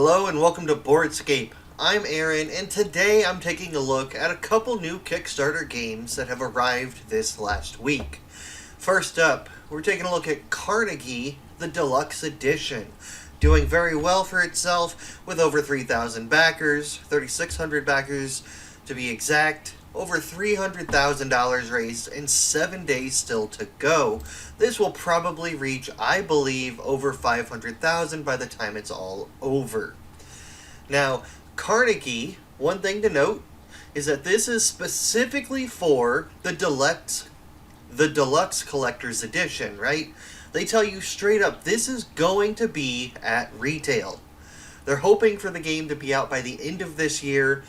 Hello and welcome to Boardscape. I'm Aaron, and today I'm taking a look at a couple new Kickstarter games that have arrived this last week. First up, we're taking a look at Carnegie, the Deluxe Edition. Doing very well for itself with over 3,000 backers, 3,600 backers to be exact, over $300,000 raised, and 7 days still to go. This will probably reach, I believe, over 500,000 by the time it's all over. Now, Carnegie, one thing to note is that this is specifically for the deluxe collector's edition, right? They tell you straight up this is going to be at retail. They're hoping for the game to be out by the end of this year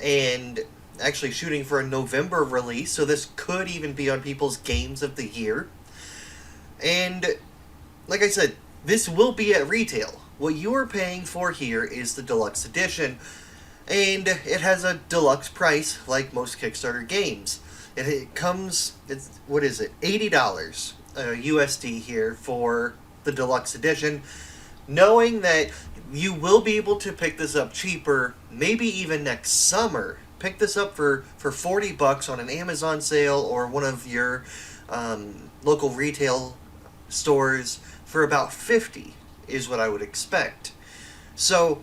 and actually shooting for a November release, so this could even be on people's games of the year. And like I said, this will be at retail. What you are paying for here is the deluxe edition, and it has a deluxe price like most Kickstarter games. It comes, what is it, $80 USD here for the deluxe edition, knowing that you will be able to pick this up cheaper, maybe even next summer. Pick this up for $40 on an Amazon sale or one of your local retail stores for about $50 is what I would expect. So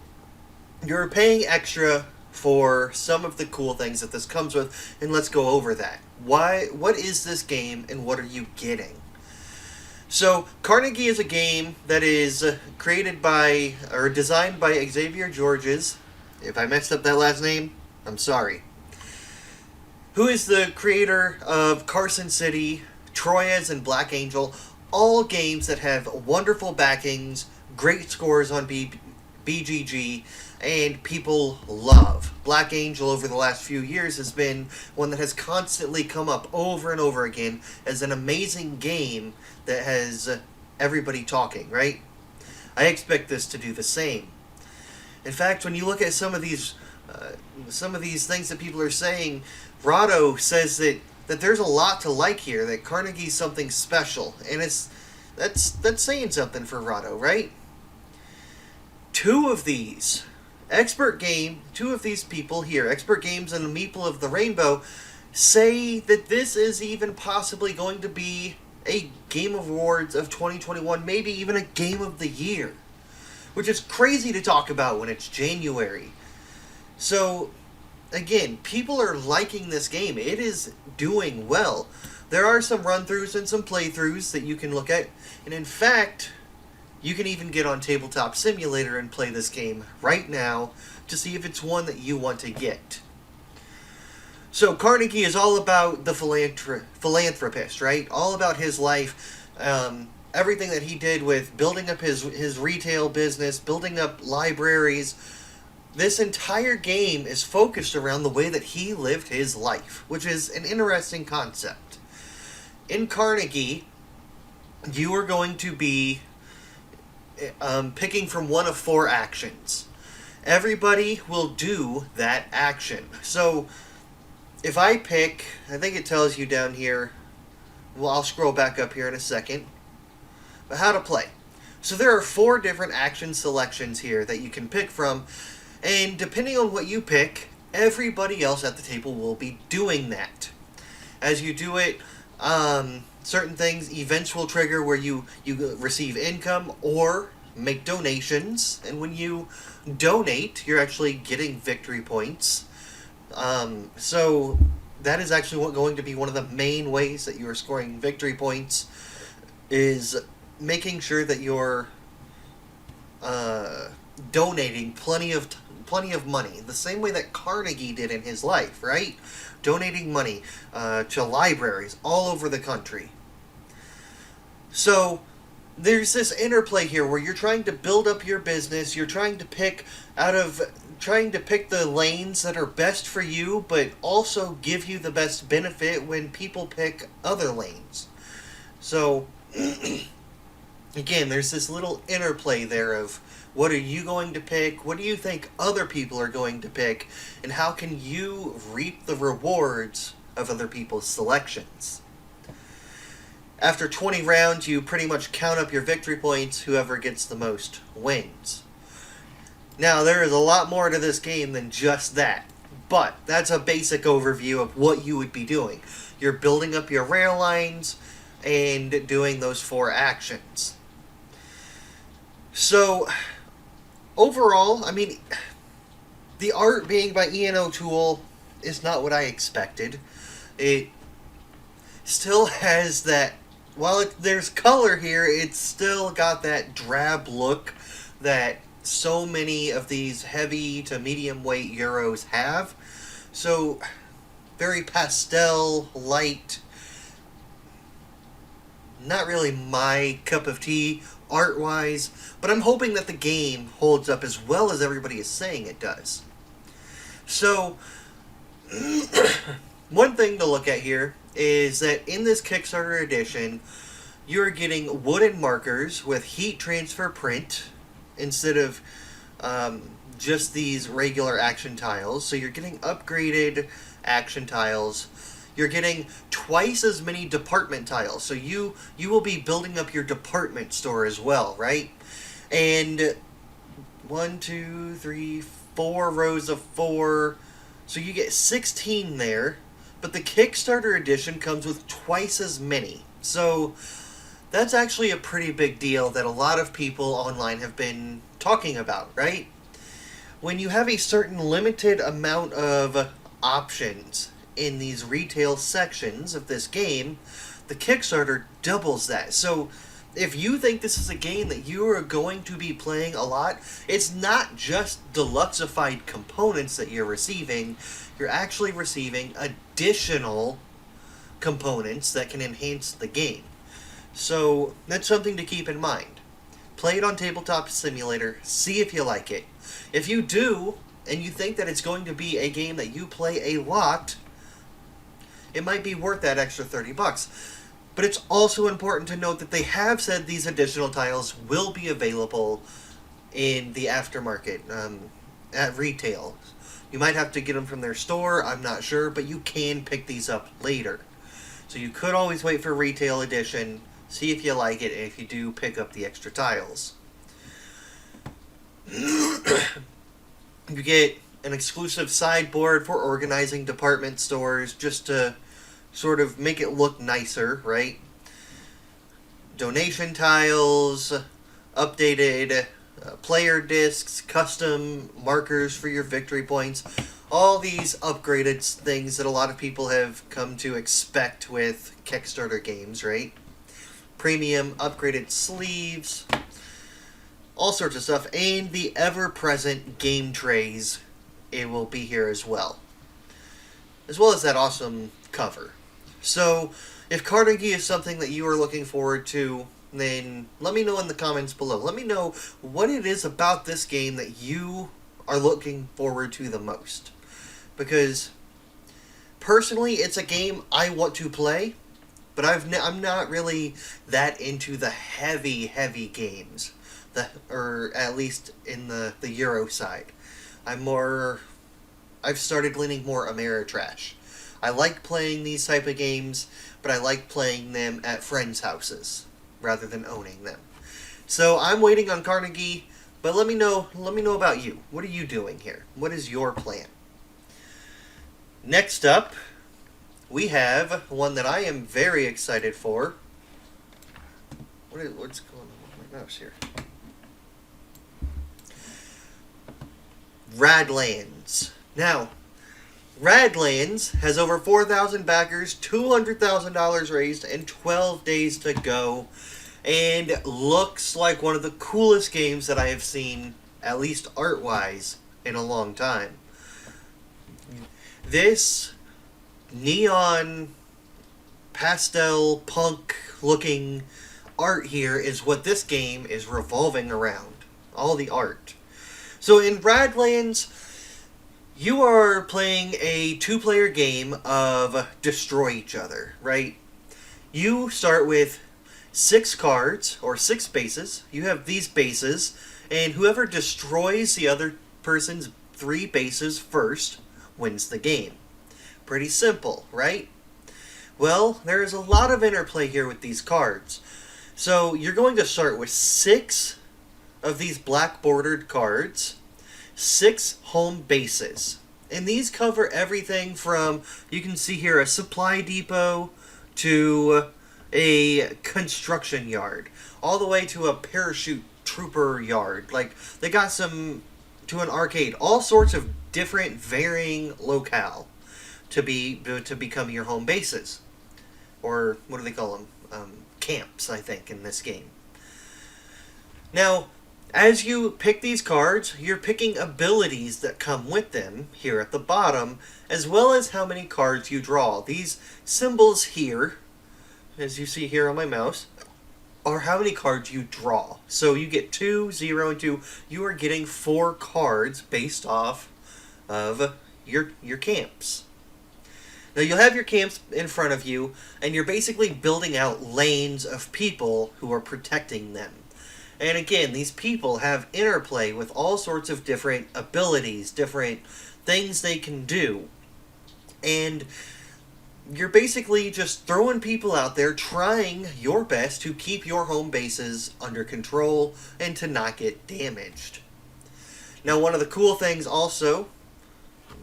you're paying extra for some of the cool things that this comes with, and let's go over that. What is this game and what are you getting? So Carnegie is a game that is created by or designed by Xavier Georges. If I messed up that last name, I'm sorry. Who is the creator of Carson City, Troyes, and Black Angel, all games that have wonderful backings, great scores on BGG, and people love. Black Angel over the last few years has been one that has constantly come up over and over again as an amazing game that has everybody talking, right? I expect this to do the same. In fact, when you look at some of these things that people are saying, Rahdo says that there's a lot to like here, that Carnegie's something special, and that's saying something for Rahdo, right? Two of these people here, Expert Games and Meeple of the Rainbow, say that this is even possibly going to be a Game Awards of 2021, maybe even a Game of the Year, which is crazy to talk about when it's January. So, again, people are liking this game. It is doing well. There are some run-throughs and some playthroughs that you can look at, and in fact, you can even get on Tabletop Simulator and play this game right now to see if it's one that you want to get. So Carnegie is all about the philanthropist, right? All about his life, everything that he did with building up his retail business, building up libraries. This entire game is focused around the way that he lived his life, which is an interesting concept. In Carnegie, you are going to be picking from one of 4 actions. Everybody will do that action. So, if I pick, I think it tells you down here, well, I'll scroll back up here in a second, but how to play. So there are 4 different action selections here that you can pick from, and depending on what you pick, everybody else at the table will be doing that. As you do it, certain things, events will trigger where you receive income or make donations, and when you donate, you're actually getting victory points. So that is actually going to be one of the main ways that you are scoring victory points, is making sure that you're donating plenty of money, the same way that Carnegie did in his life, right? Donating money to libraries all over the country. So there's this interplay here where you're trying to build up your business, you're trying to pick the lanes that are best for you, but also give you the best benefit when people pick other lanes. So again, there's this little interplay there of what are you going to pick, what do you think other people are going to pick, and how can you reap the rewards of other people's selections. After 20 rounds, you pretty much count up your victory points. Whoever gets the most wins. Now, there is a lot more to this game than just that, but that's a basic overview of what you would be doing. You're building up your rail lines and doing those 4 actions. So, overall, I mean, the art being by Ian O'Toole is not what I expected. It still has that, while there's color here, it's still got that drab look that so many of these heavy to medium weight Euros have. So, very pastel, light, not really my cup of tea art-wise, but I'm hoping that the game holds up as well as everybody is saying it does. So, one thing to look at here is that in this Kickstarter edition, you're getting wooden markers with heat transfer print instead of just these regular action tiles. So you're getting upgraded action tiles. You're getting twice as many department tiles. So you will be building up your department store as well, right? And 1, 2, 3, 4 rows of 4. So you get 16 there. But the Kickstarter edition comes with twice as many. So that's actually a pretty big deal that a lot of people online have been talking about, right? When you have a certain limited amount of options in these retail sections of this game, the Kickstarter doubles that. So if you think this is a game that you are going to be playing a lot, it's not just deluxeified components that you're receiving. You're actually receiving additional components that can enhance the game. So that's something to keep in mind. Play it on Tabletop Simulator, see if you like it. If you do, and you think that it's going to be a game that you play a lot, it might be worth that extra $30. But it's also important to note that they have said these additional tiles will be available in the aftermarket, at retail. You might have to get them from their store, I'm not sure, but you can pick these up later. So you could always wait for retail edition, see if you like it, and if you do, pick up the extra tiles. You get an exclusive sideboard for organizing department stores, just to sort of make it look nicer, right? Donation tiles, updated player discs, custom markers for your victory points, all these upgraded things that a lot of people have come to expect with Kickstarter games, right? Premium upgraded sleeves, all sorts of stuff, and the ever-present game trays, it will be here as well as that awesome cover. So, if Carnegie is something that you are looking forward to, then let me know in the comments below. Let me know what it is about this game that you are looking forward to the most. Because, personally, it's a game I want to play, but I'm not really that into the heavy games. Or at least in the Euro side. I've started leaning more Ameritrash. I like playing these type of games, but I like playing them at friends' houses rather than owning them. So I'm waiting on Carnegie, but let me know about you. What are you doing here? What is your plan? Next up, we have one that I am very excited for. What's going on with my mouse here? Radlands. Now, Radlands has over 4,000 backers, $200,000 raised, and 12 days to go, and looks like one of the coolest games that I have seen, at least art-wise, in a long time. This neon, pastel, punk-looking art here is what this game is revolving around. All the art. So in Radlands, you are playing a 2-player game of destroy each other, right? You start with 6 cards, or 6 bases. You have these bases, and whoever destroys the other person's 3 bases first wins the game. Pretty simple, right? Well, there is a lot of interplay here with these cards. So you're going to start with 6 of these black bordered cards, 6 home bases. And these cover everything from, you can see here, a supply depot to a construction yard, all the way to a parachute trooper yard. Like, they got some to an arcade, all sorts of different varying locale to become your home bases. Or what do they call them? Camps, I think, in this game. Now, as you pick these cards, you're picking abilities that come with them here at the bottom, as well as how many cards you draw. These symbols here, as you see here on my mouse, are how many cards you draw. So you get 2, 0, and 2. You are getting 4 cards based off of your camps. Now you'll have your camps in front of you, and you're basically building out lanes of people who are protecting them. And again, these people have interplay with all sorts of different abilities, different things they can do. And you're basically just throwing people out there, trying your best to keep your home bases under control and to not get damaged. Now, one of the cool things also,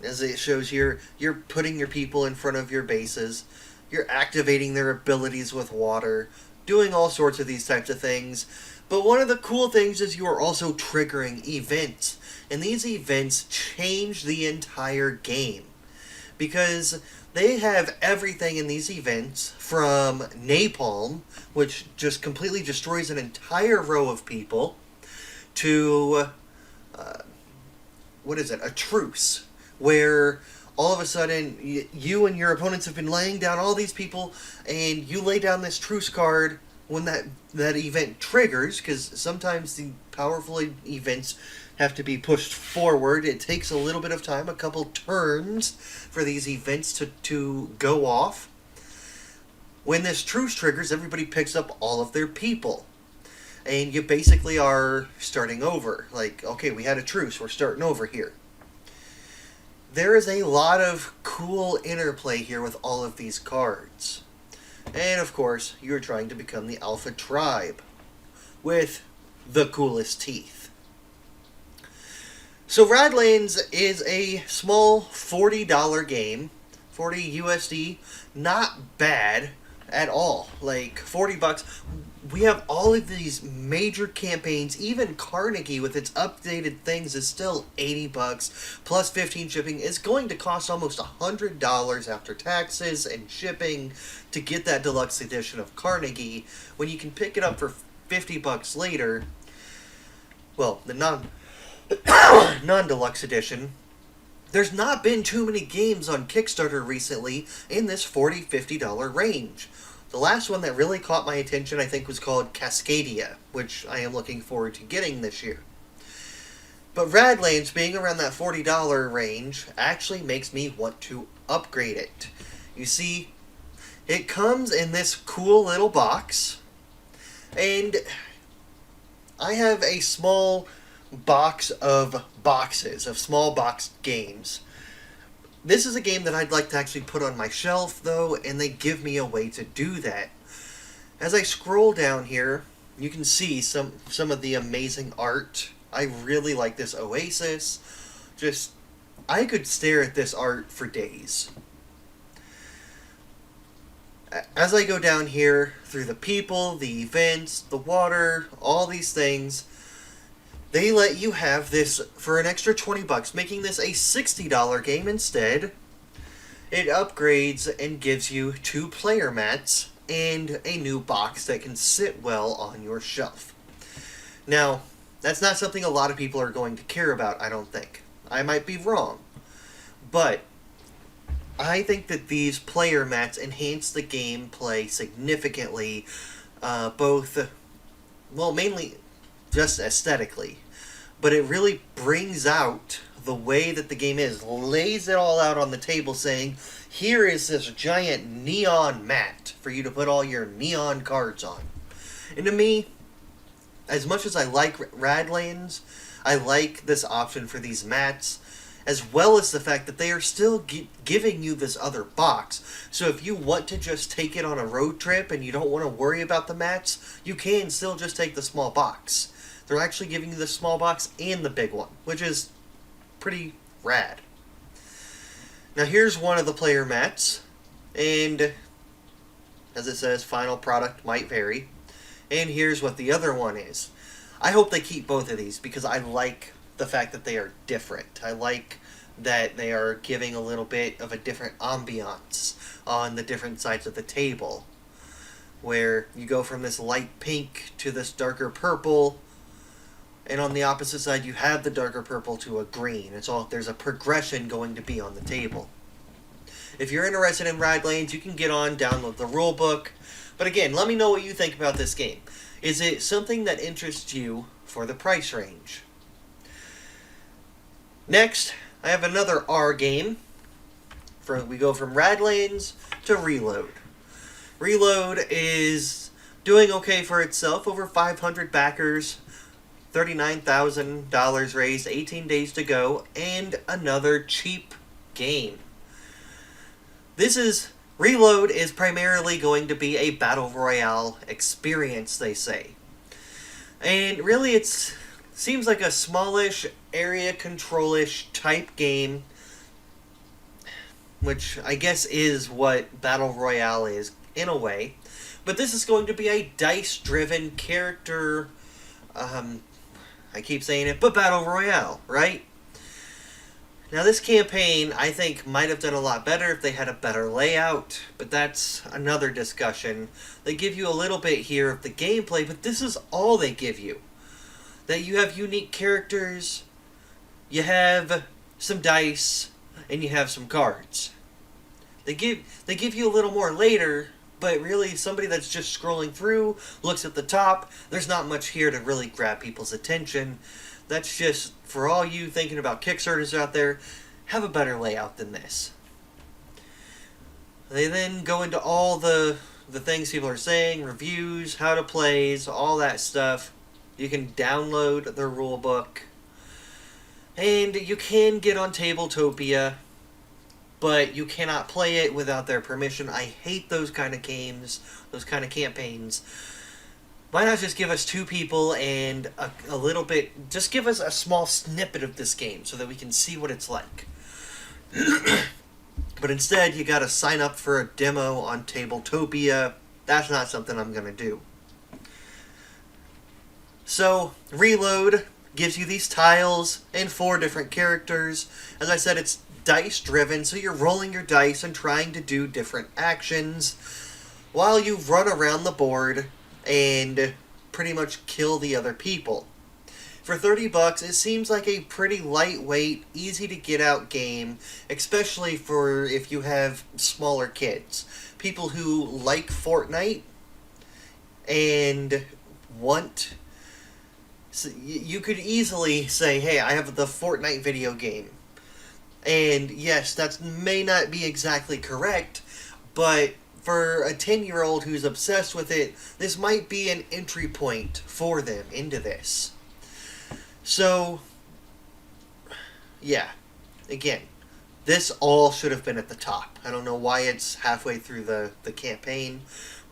as it shows here, you're putting your people in front of your bases, you're activating their abilities with water, doing all sorts of these types of things. But one of the cool things is you are also triggering events. And these events change the entire game. Because they have everything in these events from napalm, which just completely destroys an entire row of people, to, a truce, where all of a sudden you and your opponents have been laying down all these people, and you lay down this truce card when that event triggers, because sometimes the powerful events have to be pushed forward. It takes a little bit of time, a couple turns, for these events to go off. When this truce triggers, everybody picks up all of their people. And you basically are starting over. Like, okay, we had a truce, we're starting over here. There is a lot of cool interplay here with all of these cards. And of course, you're trying to become the Alpha Tribe with the coolest teeth. So Radlands is a small $40 game, 40 USD, not bad at all. Like, 40 bucks. We have all of these major campaigns. Even Carnegie with its updated things is still 80 bucks plus 15 shipping. Is going to cost almost $100 after taxes and shipping to get that deluxe edition of Carnegie, when you can pick it up for 50 bucks later. Well, the non-deluxe edition. There's not been too many games on Kickstarter recently in this $40, $50 range. The last one that really caught my attention, I think, was called Cascadia, which I am looking forward to getting this year. But Radlands, being around that $40 range, actually makes me want to upgrade it. You see, it comes in this cool little box, and I have a small box of boxes, of small box games. This is a game that I'd like to actually put on my shelf, though, and they give me a way to do that. As I scroll down here, you can see some of the amazing art. I really like this Oasis. I could stare at this art for days. As I go down here, through the people, the events, the water, all these things, they let you have this for an extra 20 bucks, making this a $60 game instead. It upgrades and gives you 2 player mats and a new box that can sit well on your shelf. Now, that's not something a lot of people are going to care about, I don't think. I might be wrong. But I think that these player mats enhance the gameplay significantly, mainly just aesthetically. But it really brings out the way that the game is, lays it all out on the table, saying, here is this giant neon mat for you to put all your neon cards on. And to me, as much as I like Radlands, I like this option for these mats, as well as the fact that they are still giving you this other box. So if you want to just take it on a road trip and you don't want to worry about the mats, you can still just take the small box. They're actually giving you the small box and the big one, which is pretty rad. Now here's one of the player mats, and as it says, final product might vary. And here's what the other one is. I hope they keep both of these because I like the fact that they are different. I like that they are giving a little bit of a different ambiance on the different sides of the table, where you go from this light pink to this darker purple, and on the opposite side you have the darker purple to a green. It's all, there's a progression going to be on the table. If you're interested in Radlands, you can get on, download the rulebook. But again, let me know what you think about this game. Is it something that interests you for the price range? Next, I have another R game. We go from Radlands to Reload. Reload is doing okay for itself. Over 500 backers, $39,000 raised, 18 days to go, and another cheap game. Reload is primarily going to be a battle royale experience, they say. And really it seems like a smallish, area control-ish type game, which I guess is what battle royale is in a way. But this is going to be a dice-driven character, I keep saying it, but battle royale, right? Now this campaign, I think, might have done a lot better if they had a better layout, but that's another discussion. They give you a little bit here of the gameplay, but this is all they give you. That you have unique characters, you have some dice, and you have some cards. They give you a little more later, but really somebody that's just scrolling through, looks at the top, there's not much here to really grab people's attention. That's just, for all you thinking about Kickstarters out there, have a better layout than this. They then go into all the things people are saying, reviews, how to plays, all that stuff. You can download the rulebook. And you can get on Tabletopia, but you cannot play it without their permission. I hate those kind of games, those kind of campaigns. Why not just give us 2 people and a little bit, just give us a small snippet of this game so that we can see what it's like. But instead, you gotta sign up for a demo on Tabletopia. That's not something I'm gonna do. So, Reload gives you these tiles and 4 different characters. As I said, it's dice driven, so you're rolling your dice and trying to do different actions while you run around the board and pretty much kill the other people. For $30, it seems like a pretty lightweight, easy to get out game, especially for if you have smaller kids. People who like Fortnite and want... So you could easily say, hey, I have the Fortnite video game. And yes, that may not be exactly correct, but for a 10-year-old who's obsessed with it, this might be an entry point for them into this. So, yeah, again, this all should have been at the top. I don't know why it's halfway through the campaign,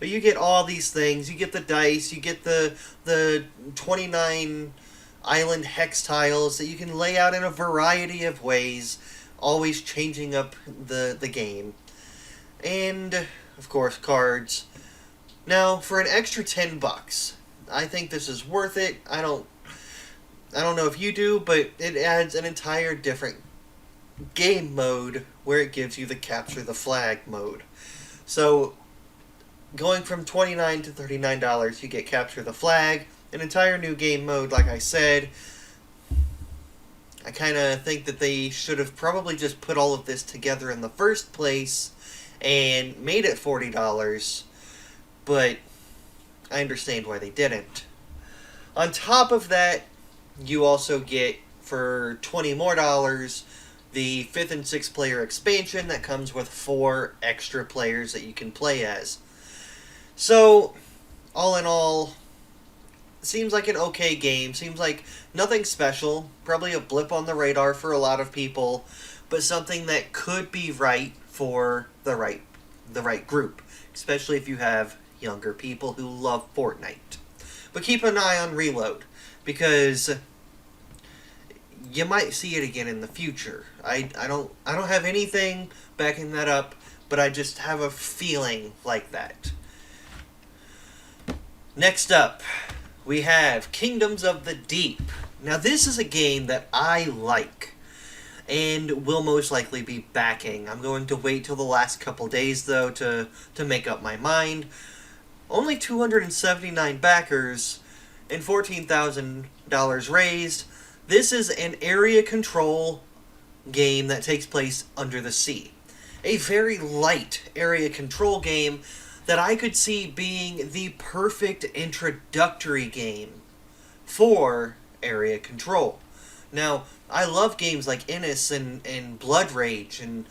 but you get all these things. You get the dice, you get the 29 island hex tiles that you can lay out in a variety of ways, always changing up the game. And of course, cards. Now, for an extra $10, I think this is worth it. I don't know if you do, but it adds an entire different game mode where it gives you the capture the flag mode. So, going from $29 to $39, you get capture the flag, an entire new game mode, like I said. I kind of think that they should have probably just put all of this together in the first place and made it $40, but I understand why they didn't. On top of that, you also get, for $20 more, the 5th and 6th player expansion that comes with 4 extra players that you can play as. So, all in all, seems like an okay game. Seems like nothing special. Probably a blip on the radar for a lot of people, but something that could be right for the right group, especially if you have younger people who love Fortnite. But keep an eye on Reload, because you might see it again in the future. I don't have anything backing that up, but I just have a feeling like that. Next up, we have Kingdoms of the Deep. Now this is a game that I like and will most likely be backing. I'm going to wait till the last couple days though to make up my mind. Only 279 backers and $14,000 raised. This is an area control game that takes place under the sea. A very light area control game that I could see being the perfect introductory game for area control. Now, I love games like Innis and Blood Rage, and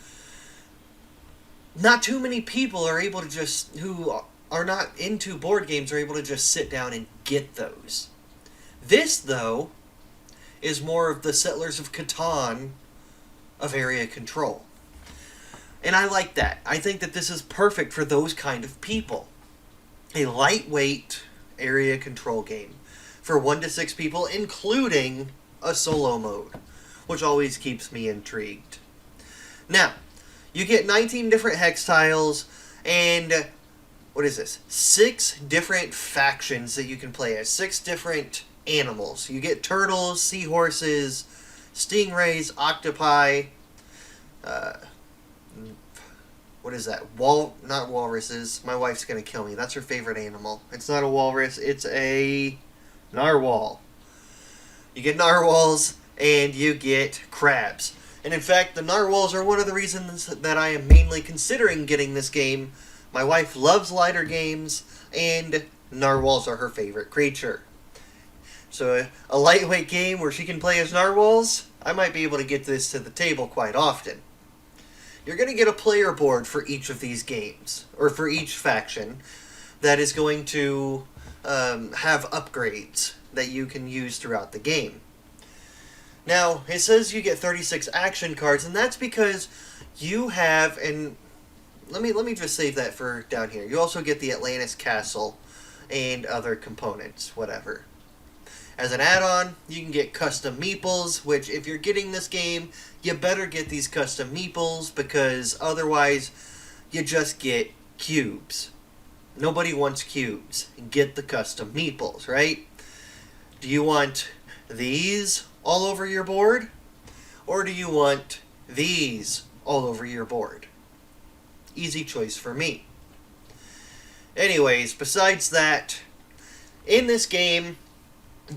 not too many people are able to just, who are not into board games, are able to just sit down and get those. This, though, is more of the Settlers of Catan of area control. And I like that. I think that this is perfect for those kind of people. A lightweight area control game for 1 to 6 people, including a solo mode, which always keeps me intrigued. Now, you get 19 different hex tiles, and what is this? 6 different factions that you can play as. 6 different animals. You get turtles, seahorses, stingrays, octopi, what is that? Not walruses. My wife's gonna kill me. That's her favorite animal. It's not a walrus. It's a narwhal. You get narwhals and you get crabs. And in fact, the narwhals are one of the reasons that I am mainly considering getting this game. My wife loves lighter games, and narwhals are her favorite creature. So a lightweight game where she can play as narwhals, I might be able to get this to the table quite often. You're going to get a player board for each of these games, or for each faction, that is going to have upgrades that you can use throughout the game. Now, it says you get 36 action cards, and that's because you have, and let me just save that for down here. You also get the Atlantis Castle and other components, whatever. As an add-on, you can get custom meeples, which if you're getting this game, you better get these custom meeples, because otherwise you just get cubes. Nobody wants cubes. Get the custom meeples, right? Do you want these all over your board? Or do you want these all over your board? Easy choice for me. Anyways, besides that, in this game,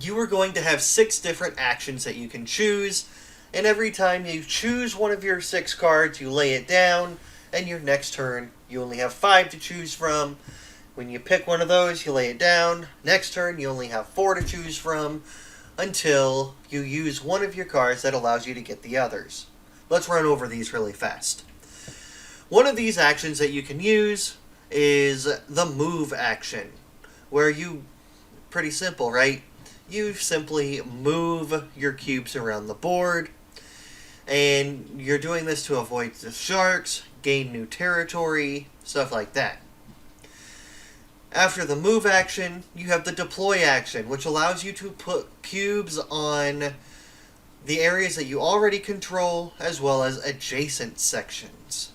you are going to have 6 different actions that you can choose, and every time you choose one of your 6 cards, you lay it down, and your next turn, you only have 5 to choose from. When you pick one of those, you lay it down. Next turn, you only have 4 to choose from, until you use one of your cards that allows you to get the others. Let's run over these really fast. One of these actions that you can use is the move action, where you, pretty simple, right? You simply move your cubes around the board, and you're doing this to avoid the sharks, gain new territory, stuff like that. After the move action, you have the deploy action, which allows you to put cubes on the areas that you already control, as well as adjacent sections.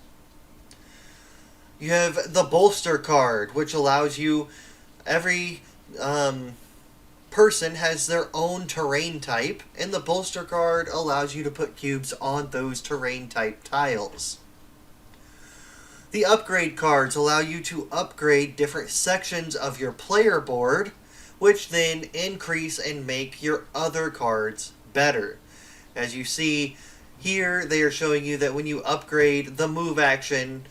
You have the bolster card, which allows you, every person has their own terrain type, and the bolster card allows you to put cubes on those terrain type tiles. The upgrade cards allow you to upgrade different sections of your player board, which then increase and make your other cards better. As you see here, they are showing you that when you upgrade the move action,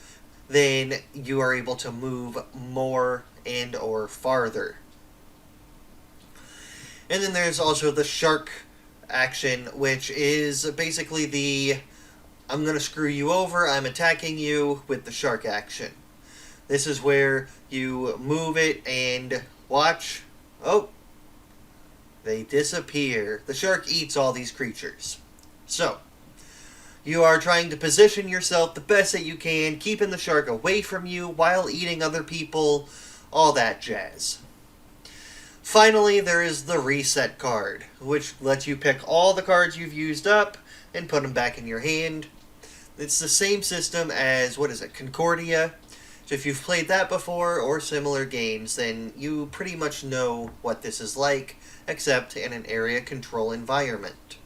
then you are able to move more and or farther. And then there's also the shark action, which is basically the I'm going to screw you over, I'm attacking you with the shark action. This is where you move it and watch. Oh, they disappear. The shark eats all these creatures. So, you are trying to position yourself the best that you can, keeping the shark away from you while eating other people, all that jazz. Finally, there is the reset card, which lets you pick all the cards you've used up and put them back in your hand. It's the same system as, Concordia. So if you've played that before or similar games, then you pretty much know what this is like, except in an area control environment.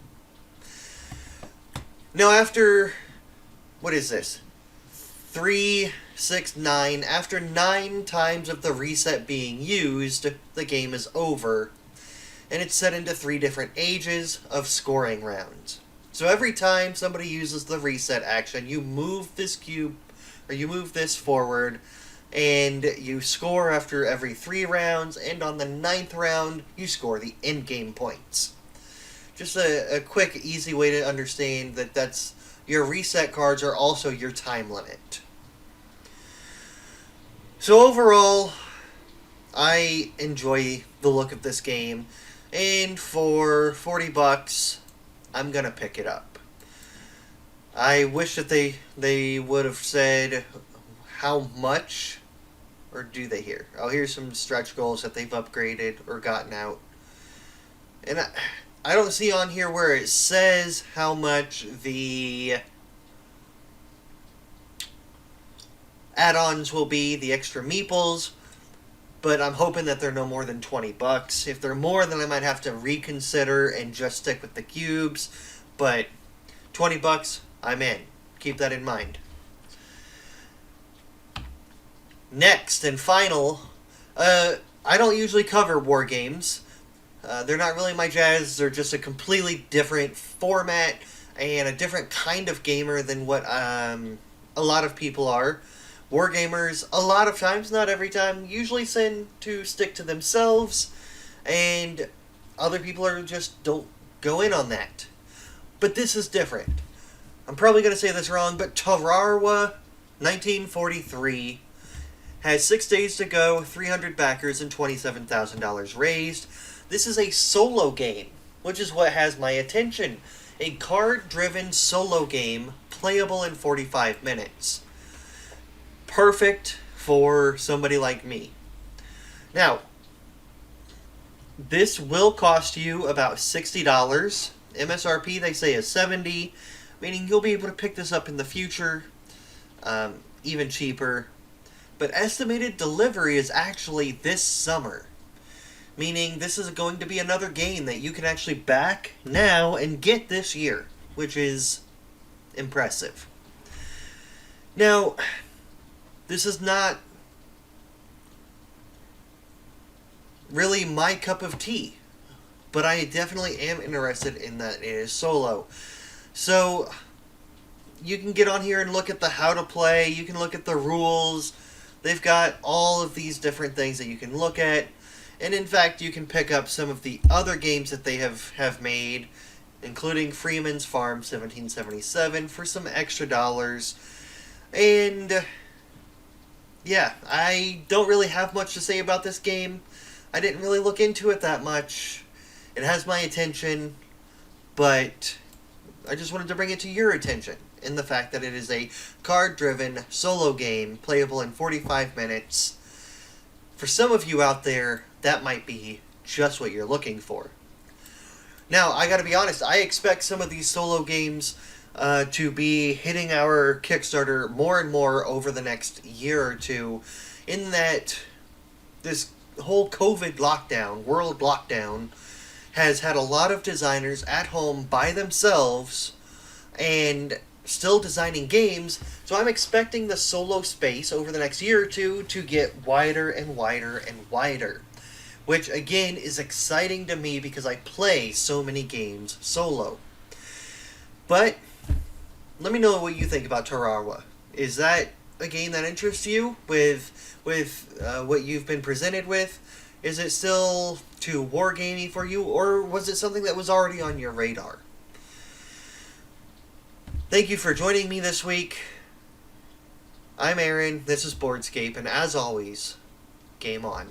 Now after, 3, 6, 9, after 9 times of the reset being used, the game is over. And it's set into 3 different ages of scoring rounds. So every time somebody uses the reset action, you move this cube, or you move this forward, and you score after every 3 rounds, and on the 9th round, you score the endgame points. Just a quick, easy way to understand that's your reset cards are also your time limit. So overall, I enjoy the look of this game, and for $40, I'm gonna pick it up. I wish that they would have said how much, or do they here? Oh, here's some stretch goals that they've upgraded or gotten out. And I don't see on here where it says how much the add-ons will be, the extra meeples, but I'm hoping that they're no more than $20. If they're more, then I might have to reconsider and just stick with the cubes, but $20, I'm in. Keep that in mind. Next and final, I don't usually cover war games. They're not really my jazz. They're just a completely different format and a different kind of gamer than what a lot of people are. Wargamers, a lot of times, not every time, usually tend to stick to themselves, and other people are just don't go in on that. But this is different. I'm probably going to say this wrong, but Tarawa, 1943, has 6 days to go, 300 backers, and $27,000 raised. This is a solo game, which is what has my attention. A card-driven solo game, playable in 45 minutes. Perfect for somebody like me. Now, this will cost you about $60. MSRP, they say, is $70, meaning you'll be able to pick this up in the future, even cheaper. But estimated delivery is actually this summer, meaning this is going to be another game that you can actually back now and get this year, which is impressive. Now, this is not really my cup of tea, but I definitely am interested in that it is solo. So, you can get on here and look at the how to play, you can look at the rules. They've got all of these different things that you can look at, and in fact, you can pick up some of the other games that they have made, including Freeman's Farm 1777 for some extra dollars. And yeah, I don't really have much to say about this game. I didn't really look into it that much. It has my attention, but I just wanted to bring it to your attention in the fact that it is a card-driven solo game playable in 45 minutes. For some of you out there, that might be just what you're looking for. Now, I gotta be honest, I expect some of these solo games to be hitting our Kickstarter more and more over the next year or two, in that this whole COVID lockdown, world lockdown, has had a lot of designers at home by themselves and still designing games, so I'm expecting the solo space over the next year or two to get wider and wider and wider, which again is exciting to me because I play so many games solo. But let me know what you think about Tarawa. Is that a game that interests you with what you've been presented with? Is it still too wargamey for you, or was it something that was already on your radar? Thank you for joining me this week. I'm Aaron, this is Boardscape, and as always, game on.